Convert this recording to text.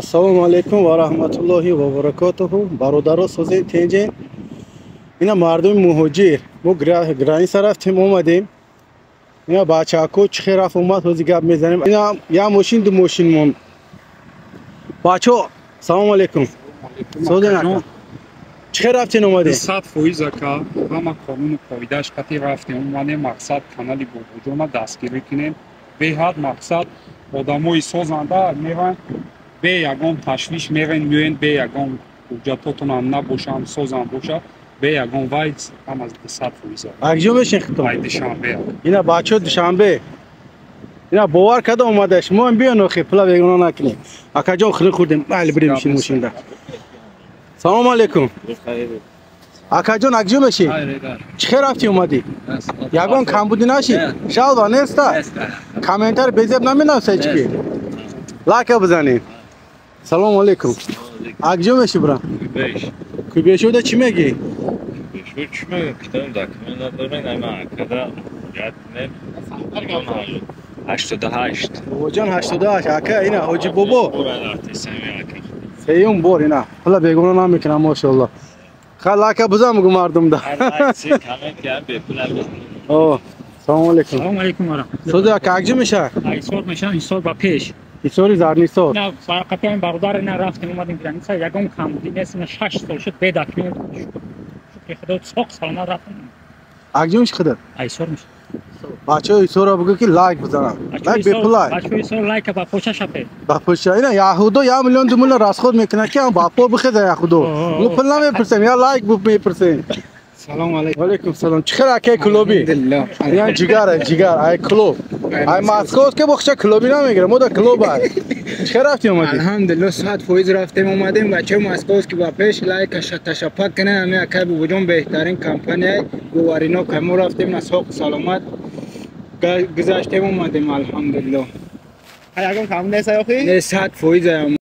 Assalomu alaykum va rahmatullohi va barakatuhu. Barodaro so'zi tenje. Ina mardum muhojir. Bu graniца raftیم اومدیم. اینا بچه‌ها چه رفت اومد روزی گپ میزنیم. اینا یا ماشین دو ماشین مون. بچه‌ها سلام علیکم. سودنا. چه رفتین اومدین؟ 100% کا همه قانون و قاعده‌اش قطعی رفتیم اومدیم مقصد کانالی بوجوما دستگیری کنیم. به حد مقصد آدمای سازنده میرن به یگان تشویش میرن میون به یگان حجتاتون هم نباشن سازن باشه به یگان وایز هم از 100%. اگجو بشین خطوم. دوشنبه. اینا بچه‌ها دوشنبه. اینا باور کرده اومدش ما بیان خیلی پلا بگونا نکنیم. اکجان خیلی خوردیم مال بریم میشیم ماشین دا. سلام علیکم. اکجان اگجو بشین. چه رفتی اومدی؟ یگان کم بودی نشی. شالوا نیستا. کامنتر بزنید نمی‌نویسید چی. لایک بزنید. سلام علیکم. اگجو بشی برام. کوبیش شده چی میگی؟ Üç mü? Kitabım da kiminle hemen kadar yatmet 88. Hocam 88 aka اینا حاجی بابا Buralar tesemi سیوم بور اینا حالا بگونا نمیکنم ماشاءالله خلاکه بزام گماردم ده اوه سلام علیکم سلام علیکم ورحمت الله سودا کاجو میشه ایسور میشن ایسور با پیش ایسوری زارنیسور نه فقط این برادر اینا رفتیم اومدیم گرانیسا یگام کم بودیم اسم 6 سال شد به دکمه شکر خدا ساق سلامت رفتیم اگجو میشه خدا ایسور میشه بچه ایسورا بگو که لایک بزنن لایک بپلای بچه ایسور لایک با پوچه شپه با پوچه اینا یهودو یا میلیون دو میلیون راست خود میکنه که با پو بخدا یهودو لو پل نمیپرسن یا لایک میپرسن سلام علیکم. علیکم سلام چخرا که کلوبی یا جیگر ای کلوب ای ماسکوس که بخشه کلوبی نمیگیره مو دا کلوب چه رفتی اومدی الحمدلله 100% رفتیم اومدیم بچه ماسکوس که با پیش لایک تشپک کنه همه اکای بوجون بهترین کمپانی گوارینو که ما رفتیم نسوق سلامت گذاشتیم اومدیم الحمدلله ای اگم کام نیست یا خی 100%